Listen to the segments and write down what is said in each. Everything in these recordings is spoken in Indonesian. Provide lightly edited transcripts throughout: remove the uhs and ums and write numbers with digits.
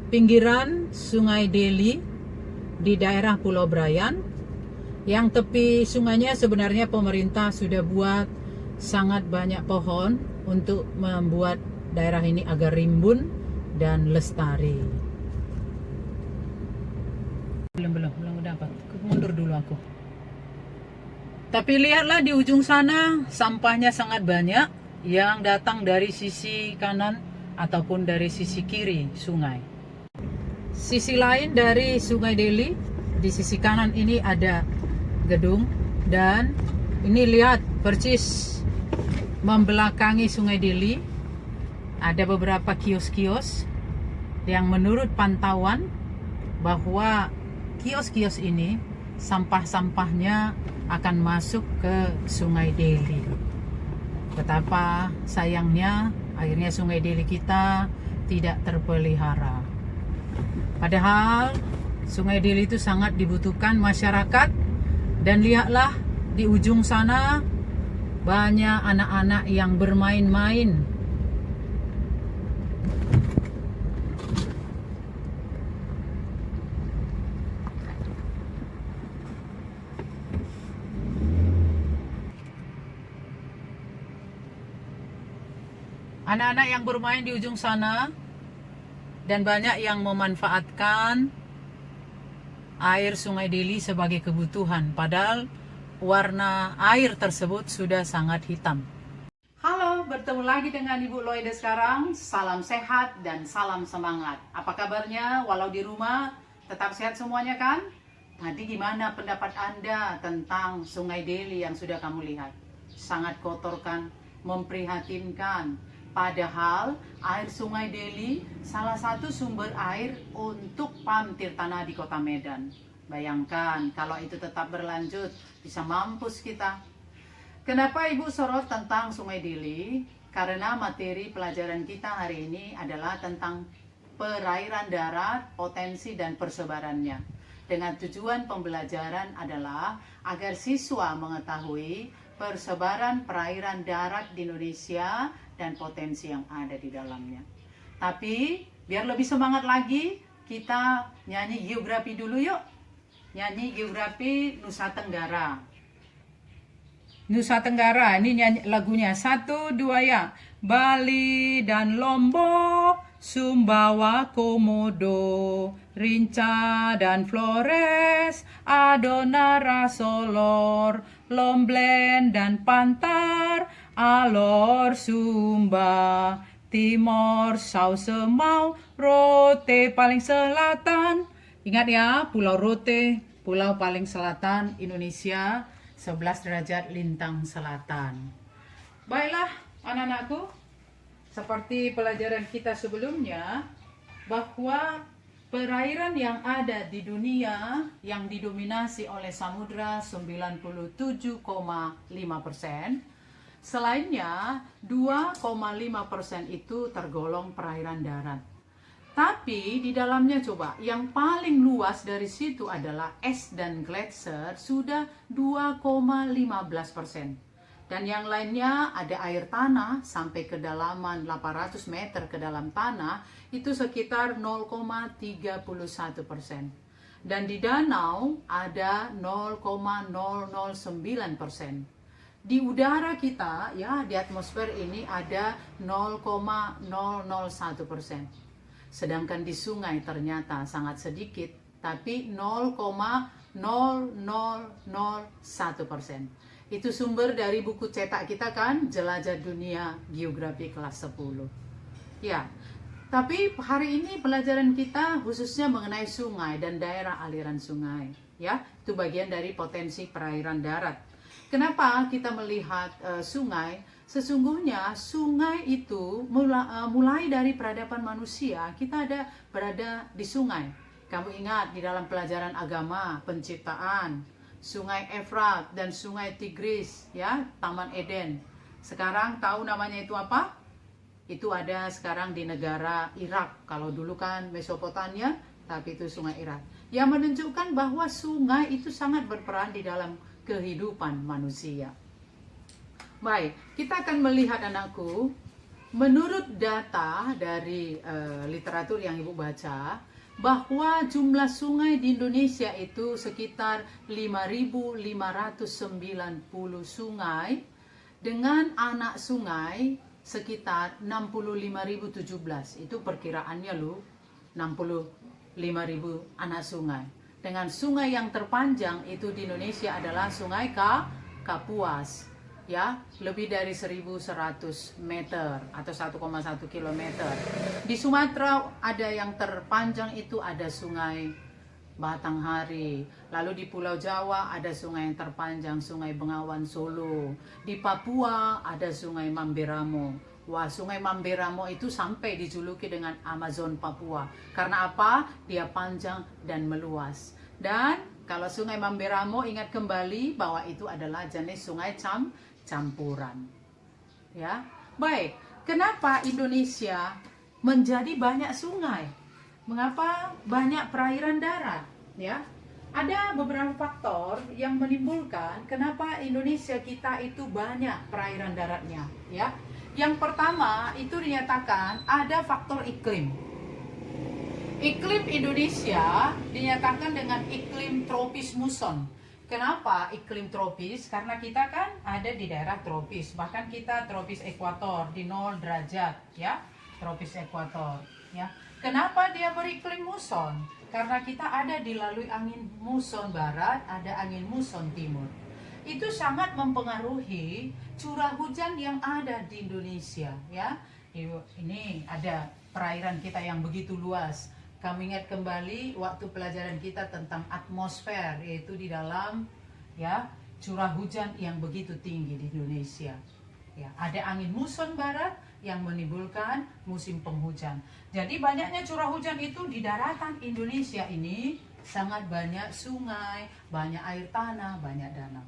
pinggiran Sungai Deli di daerah Pulau Brayan. Yang tepi sungainya sebenarnya pemerintah sudah buat sangat banyak pohon untuk membuat daerah ini agar rimbun dan lestari. Belum dapat. Mundur dulu aku. Tapi lihatlah di ujung sana sampahnya sangat banyak yang datang dari sisi kanan ataupun dari sisi kiri sungai. Sisi lain dari Sungai Deli, di sisi kanan ini ada gedung, dan ini lihat persis membelakangi Sungai Deli ada beberapa kios-kios yang menurut pantauan bahwa kios-kios ini sampah-sampahnya akan masuk ke Sungai Deli. Betapa sayangnya akhirnya Sungai Deli kita tidak terpelihara. Padahal Sungai Deli itu sangat dibutuhkan masyarakat. Dan lihatlah di ujung sana banyak anak-anak yang bermain-main. Anak-anak yang bermain di ujung sana, dan banyak yang memanfaatkan air Sungai Deli sebagai kebutuhan, padahal warna air tersebut sudah sangat hitam. Halo, bertemu lagi dengan Ibu Loida sekarang. Salam sehat dan salam semangat. Apa kabarnya? Walau di rumah, tetap sehat semuanya kan? Tadi gimana pendapat Anda tentang Sungai Deli yang sudah kamu lihat? Sangat kotor kan? Memprihatinkan. Padahal air Sungai Deli salah satu sumber air untuk PAM Tirtana di Kota Medan. Bayangkan kalau itu tetap berlanjut, bisa mampus kita. Kenapa Ibu sorot tentang Sungai Deli? Karena materi pelajaran kita hari ini adalah tentang perairan darat, potensi dan persebarannya. Dengan tujuan pembelajaran adalah agar siswa mengetahui persebaran perairan darat di Indonesia dan potensi yang ada di dalamnya. Tapi biar lebih semangat lagi, kita nyanyi geografi dulu yuk. Nyanyi geografi Nusa Tenggara. Nusa Tenggara, ini nyanyi lagunya. 1, 2 ya. Bali dan Lombok, Sumbawa, Komodo, Rinca dan Flores, Adonara, Solor, Lomblen dan Pantar, Alor, Sumba, Timor, Sausemau, Rote paling selatan. Ingat ya, Pulau Rote, pulau paling selatan Indonesia, 11 derajat lintang selatan. Baiklah anak-anakku, seperti pelajaran kita sebelumnya, bahwa perairan yang ada di dunia yang didominasi oleh samudra 97,5%, selainnya 2,5% itu tergolong perairan darat. Tapi di dalamnya coba, yang paling luas dari situ adalah es dan gletser sudah 2,15%. Dan yang lainnya ada air tanah sampai kedalaman 800 meter ke dalam tanah itu sekitar 0,31%. Dan di danau ada 0,009%. Di udara kita ya, di atmosfer ini ada 0,001%. Sedangkan di sungai ternyata sangat sedikit, tapi 0,0001%. Itu sumber dari buku cetak kita kan, Jelajah Dunia Geografi kelas 10. Ya, tapi hari ini pelajaran kita khususnya mengenai sungai dan daerah aliran sungai. Ya, itu bagian dari potensi perairan darat. Kenapa kita melihat sungai? Sesungguhnya sungai itu mulai dari peradaban manusia, kita berada di sungai. Kamu ingat di dalam pelajaran agama, penciptaan, Sungai Efrat dan Sungai Tigris, ya, Taman Eden. Sekarang tahu namanya itu apa? Itu ada sekarang di negara Irak. Kalau dulu kan Mesopotamia, tapi itu Sungai Irak. Yang menunjukkan bahwa sungai itu sangat berperan di dalam kehidupan manusia. Baik, kita akan melihat anakku menurut data dari literatur yang Ibu baca, bahwa jumlah sungai di Indonesia itu sekitar 5.590 sungai dengan anak sungai sekitar 65.017. Itu perkiraannya loh, 65.000 anak sungai. Dengan sungai yang terpanjang itu di Indonesia adalah Sungai Kapuas, ya, lebih dari 1.100 meter atau 1,1 kilometer. Di Sumatera ada yang terpanjang itu ada Sungai Batanghari. Lalu di Pulau Jawa ada sungai yang terpanjang Sungai Bengawan Solo. Di Papua ada Sungai Mamberamo. Wah, Sungai Mamberamo itu sampai dijuluki dengan Amazon Papua. Karena apa? Dia panjang dan meluas. Dan kalau Sungai Mamberamo, ingat kembali bahwa itu adalah jenis sungai campuran. Ya, baik. Kenapa Indonesia menjadi banyak sungai? Mengapa banyak perairan darat? Ya, ada beberapa faktor yang menimbulkan kenapa Indonesia kita itu banyak perairan daratnya. Ya, yang pertama itu dinyatakan ada faktor iklim. Iklim Indonesia dinyatakan dengan iklim tropis muson. Kenapa iklim tropis? Karena kita kan ada di daerah tropis, bahkan kita tropis ekuator di 0 derajat, ya, tropis ekuator, ya. Kenapa dia beriklim muson? Karena kita ada dilalui angin muson barat, ada angin muson timur. Itu sangat mempengaruhi curah hujan yang ada di Indonesia, ya. Ini ada perairan kita yang begitu luas. Kami ingat kembali waktu pelajaran kita tentang atmosfer, yaitu di dalam, ya, curah hujan yang begitu tinggi di Indonesia. Ya, ada angin muson barat yang menimbulkan musim penghujan. Jadi banyaknya curah hujan itu di daratan Indonesia ini sangat banyak sungai, banyak air tanah, banyak danau.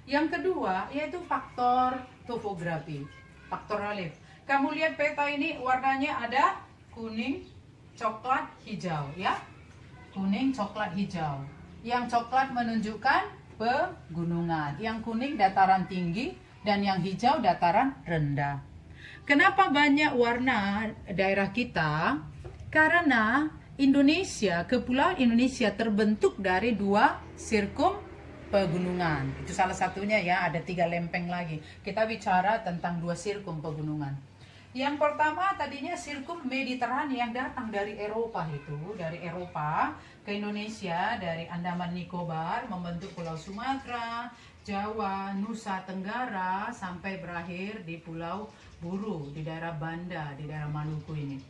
Yang kedua yaitu faktor topografi, faktor relief. Kamu lihat peta ini warnanya ada kuning, coklat, hijau, ya. Kuning, coklat, hijau. Yang coklat menunjukkan pegunungan, yang kuning dataran tinggi, dan yang hijau dataran rendah. Kenapa banyak warna daerah kita? Karena Indonesia, kepulauan Indonesia terbentuk dari 2 sirkum pegunungan. Itu salah satunya, ya, ada 3 lempeng lagi. Kita bicara tentang 2 sirkum pegunungan. Yang pertama tadinya sirkum Mediterania yang datang dari Eropa, itu dari Eropa ke Indonesia, dari Andaman Nicobar membentuk Pulau Sumatera, Jawa, Nusa Tenggara, sampai berakhir di Pulau Buru, di daerah Banda, di daerah Maluku ini.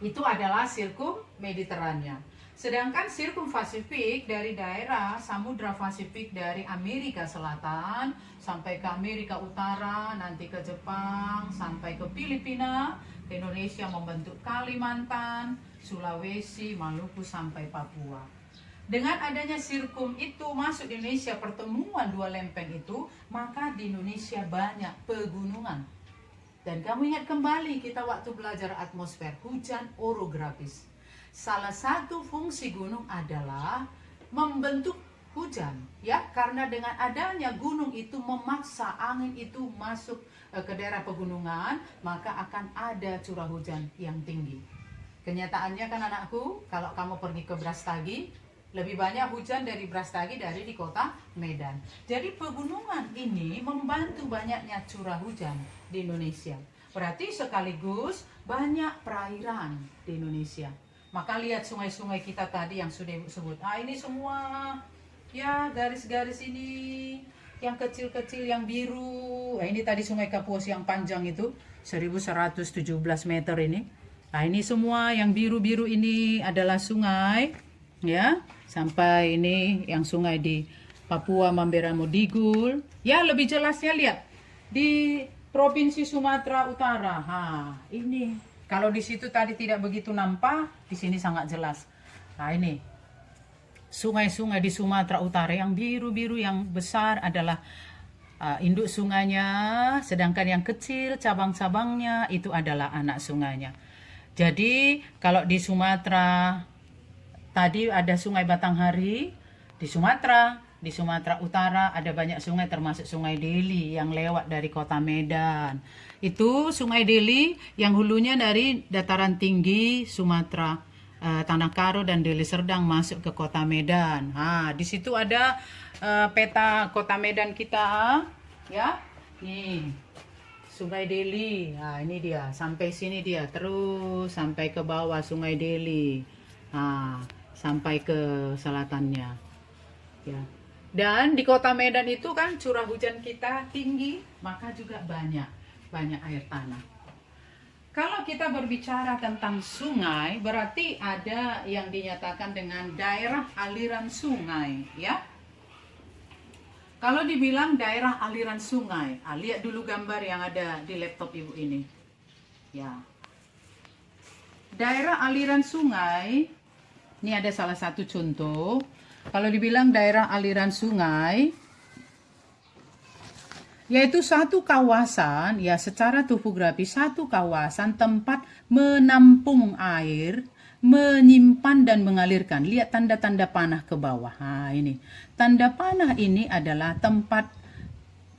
Itu adalah sirkum Mediterania. Sedangkan sirkum Pasifik dari daerah Samudra Pasifik dari Amerika Selatan sampai ke Amerika Utara, nanti ke Jepang, sampai ke Filipina, ke Indonesia membentuk Kalimantan, Sulawesi, Maluku, sampai Papua. Dengan adanya sirkum itu masuk di Indonesia, pertemuan 2 lempeng itu, maka di Indonesia banyak pegunungan. Dan kamu ingat kembali kita waktu belajar atmosfer, hujan orografis. Salah satu fungsi gunung adalah membentuk hujan, ya, karena dengan adanya gunung itu memaksa angin itu masuk ke daerah pegunungan, maka akan ada curah hujan yang tinggi. Kenyataannya kan anakku, kalau kamu pergi ke Brastagi, lebih banyak hujan dari Brastagi dari di kota Medan. Jadi pegunungan ini membantu banyaknya curah hujan di Indonesia. Berarti sekaligus banyak perairan di Indonesia. Maka lihat sungai-sungai kita tadi yang sudah disebut. Ini semua, ya, garis-garis ini yang kecil-kecil yang biru. Ini tadi Sungai Kapuas yang panjang itu 1117 meter ini. Ini semua yang biru-biru ini adalah sungai, ya. Sampai ini yang sungai di Papua, Mamberamo, Digul. Ya, lebih jelasnya lihat di Provinsi Sumatera Utara. Ini kalau di situ tadi tidak begitu nampak, di sini sangat jelas. Ini sungai-sungai di Sumatera Utara yang biru-biru yang besar adalah induk sungainya, sedangkan yang kecil cabang-cabangnya itu adalah anak sungainya. Jadi kalau di Sumatera tadi ada Sungai Batanghari di Sumatera, Di Sumatera Utara ada banyak sungai termasuk Sungai Deli yang lewat dari kota Medan. Itu Sungai Deli yang hulunya dari dataran tinggi Sumatera, Tanah Karo dan Deli Serdang masuk ke kota Medan. Di situ ada peta kota Medan kita, ya. Nih, Sungai Deli. Ini dia. Sampai sini dia. Terus sampai ke bawah Sungai Deli. Sampai ke selatannya. Ya. Dan di kota Medan itu kan curah hujan kita tinggi, maka juga banyak air tanah. Kalau kita berbicara tentang sungai, berarti ada yang dinyatakan dengan daerah aliran sungai, ya. Kalau dibilang daerah aliran sungai, lihat dulu gambar yang ada di laptop ibu ini. Ya. Daerah aliran sungai, ini ada salah satu contoh. Kalau dibilang daerah aliran sungai, yaitu satu kawasan, ya secara topografi, satu kawasan tempat menampung air, menyimpan dan mengalirkan. Lihat tanda-tanda panah ke bawah. Ini. Tanda panah ini adalah tempat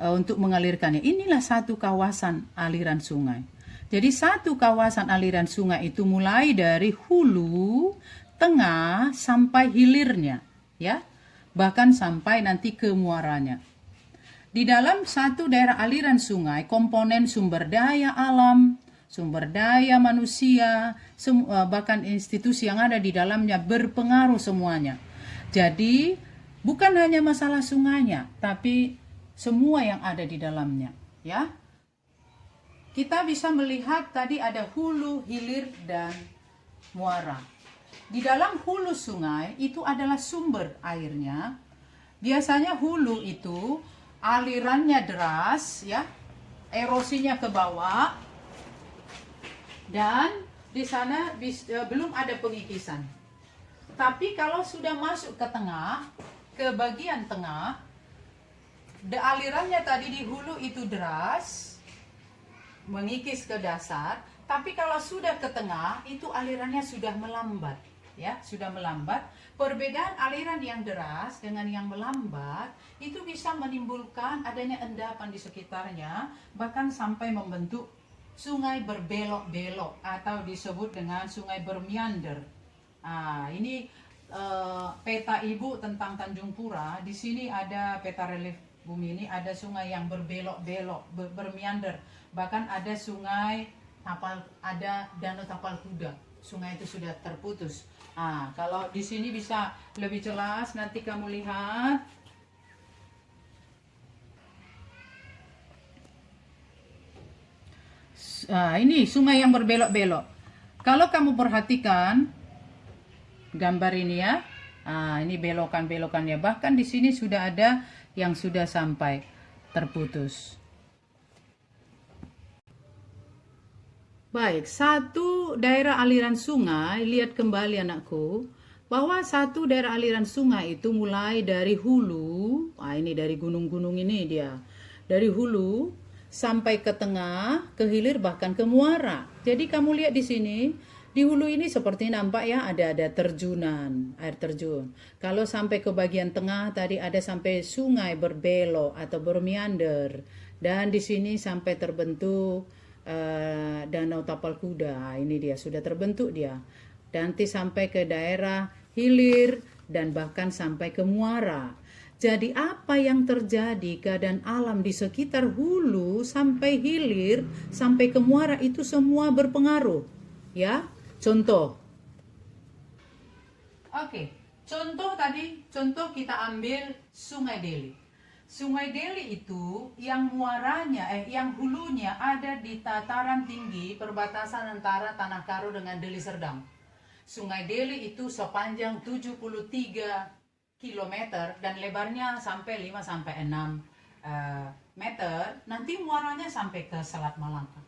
untuk mengalirkannya. Inilah satu kawasan aliran sungai. Jadi satu kawasan aliran sungai itu mulai dari hulu, tengah, sampai hilirnya. Ya, bahkan sampai nanti ke muaranya. Di dalam satu daerah aliran sungai, komponen sumber daya alam, sumber daya manusia, bahkan institusi yang ada di dalamnya berpengaruh semuanya. Jadi, bukan hanya masalah sungainya, tapi semua yang ada di dalamnya, ya. Kita bisa melihat tadi ada hulu, hilir, dan muara. Di dalam hulu sungai itu adalah sumber airnya. Biasanya hulu itu alirannya deras, ya, erosinya ke bawah, dan di sana belum ada pengikisan. Tapi kalau sudah masuk ke tengah, ke bagian tengah, alirannya tadi di hulu itu deras, mengikis ke dasar. Tapi kalau sudah ke tengah, itu alirannya sudah melambat. Ya, sudah melambat. Perbedaan aliran yang deras dengan yang melambat itu bisa menimbulkan adanya endapan di sekitarnya, bahkan sampai membentuk sungai berbelok-belok atau disebut dengan sungai bermeander. Ini peta ibu tentang Tanjung Pura. Di sini ada peta relief bumi ini, ada sungai yang berbelok-belok, bermeander. Bahkan ada sungai ada danau Tapal Kuda. Sungai itu sudah terputus. Kalau di sini bisa lebih jelas, nanti kamu lihat. Ini sungai yang berbelok-belok. Kalau kamu perhatikan gambar ini ya, ini belokan-belokannya. Bahkan di sini sudah ada yang sudah sampai terputus. Baik, satu daerah aliran sungai, lihat kembali anakku, bahwa satu daerah aliran sungai itu mulai dari hulu, ini dari gunung-gunung ini dia, dari hulu sampai ke tengah, ke hilir, bahkan ke muara. Jadi kamu lihat di sini, di hulu ini seperti nampak ya, ada terjunan, air terjun. Kalau sampai ke bagian tengah tadi ada sampai sungai berbelok atau bermeander, dan di sini sampai terbentuk danau Tapal Kuda. Ini dia sudah terbentuk dia. Dan nanti sampai ke daerah hilir dan bahkan sampai ke muara. Jadi apa yang terjadi keadaan alam di sekitar hulu sampai hilir sampai ke muara itu semua berpengaruh. Ya, contoh. Oke, contoh kita ambil Sungai Deli. Sungai Deli itu yang muaranya, yang hulunya ada di dataran tinggi perbatasan antara Tanah Karo dengan Deli Serdang. Sungai Deli itu sepanjang 73 km dan lebarnya sampai 5-6 meter. Nanti muaranya sampai ke Selat Malaka.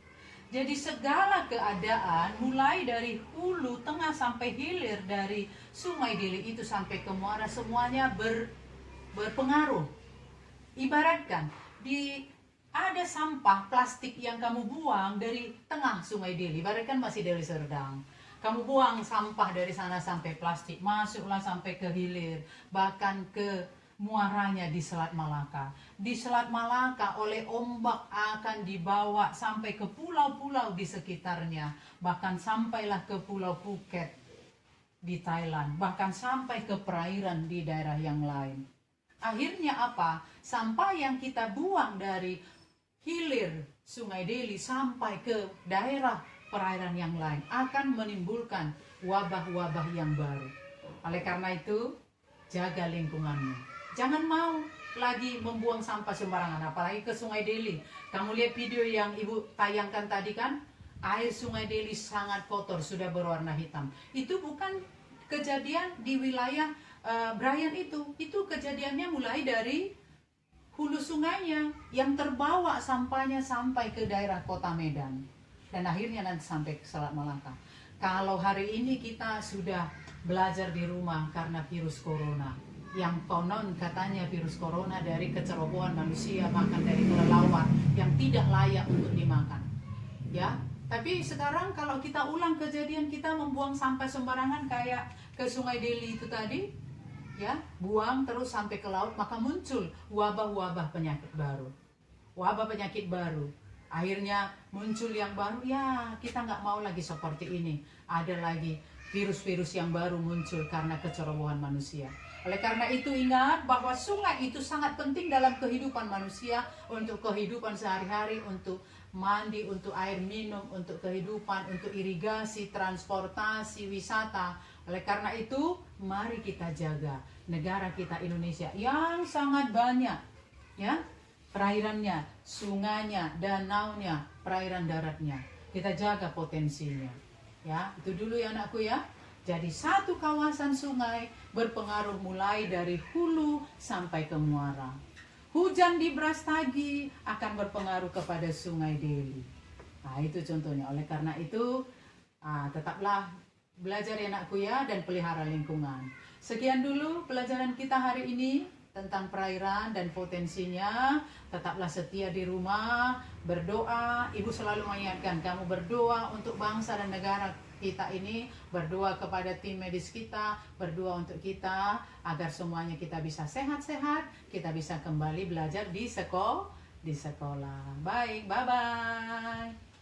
Jadi segala keadaan mulai dari hulu, tengah sampai hilir dari Sungai Deli itu sampai ke muara semuanya berpengaruh. Ibaratkan ada sampah plastik yang kamu buang dari tengah Sungai Deli, ibaratkan masih Deli Serdang. Kamu buang sampah dari sana sampai plastik, masuklah sampai ke hilir, bahkan ke muaranya di Selat Malaka. Di Selat Malaka oleh ombak akan dibawa sampai ke pulau-pulau di sekitarnya, bahkan sampailah ke Pulau Phuket di Thailand, bahkan sampai ke perairan di daerah yang lain. Akhirnya apa? Sampah yang kita buang dari hilir Sungai Deli sampai ke daerah perairan yang lain akan menimbulkan wabah-wabah yang baru. Oleh karena itu, jaga lingkunganmu. Jangan mau lagi membuang sampah sembarangan, apalagi ke Sungai Deli. Kamu lihat video yang Ibu tayangkan tadi kan? Air Sungai Deli sangat kotor, sudah berwarna hitam. Itu bukan kejadian di wilayah Brian itu kejadiannya mulai dari hulu sungainya yang terbawa sampahnya sampai ke daerah kota Medan dan akhirnya nanti sampai ke Selat Malaka. Kalau hari ini kita sudah belajar di rumah karena virus corona, yang konon katanya virus corona dari kecerobohan manusia makan dari kelelawar yang tidak layak untuk dimakan, ya. Tapi sekarang kalau kita ulang kejadian kita membuang sampah sembarangan kayak ke Sungai Deli itu tadi, ya, buang terus sampai ke laut, maka muncul wabah-wabah penyakit baru, wabah penyakit baru. Akhirnya muncul yang baru, ya kita nggak mau lagi seperti ini. Ada lagi virus-virus yang baru muncul karena kecerobohan manusia. Oleh karena itu ingat bahwa sungai itu sangat penting dalam kehidupan manusia, untuk kehidupan sehari-hari, untuk mandi, untuk air minum, untuk kehidupan, untuk irigasi, transportasi, wisata. Oleh karena itu, mari kita jaga negara kita Indonesia yang sangat banyak, ya, perairannya, sungainya, danaunya, perairan daratnya. Kita jaga potensinya, ya. Itu dulu ya anakku ya. Jadi satu kawasan sungai berpengaruh mulai dari hulu sampai ke muara. Hujan di Brastagi akan berpengaruh kepada Sungai Deli. Nah itu contohnya. Oleh karena itu tetaplah belajar ya anakku ya, dan pelihara lingkungan. Sekian dulu pelajaran kita hari ini tentang perairan dan potensinya. Tetaplah setia di rumah, berdoa. Ibu selalu mengingatkan kamu berdoa untuk bangsa dan negara kita ini, berdoa kepada tim medis kita, berdoa untuk kita agar semuanya kita bisa sehat-sehat, kita bisa kembali belajar di sekolah. Baik, bye-bye.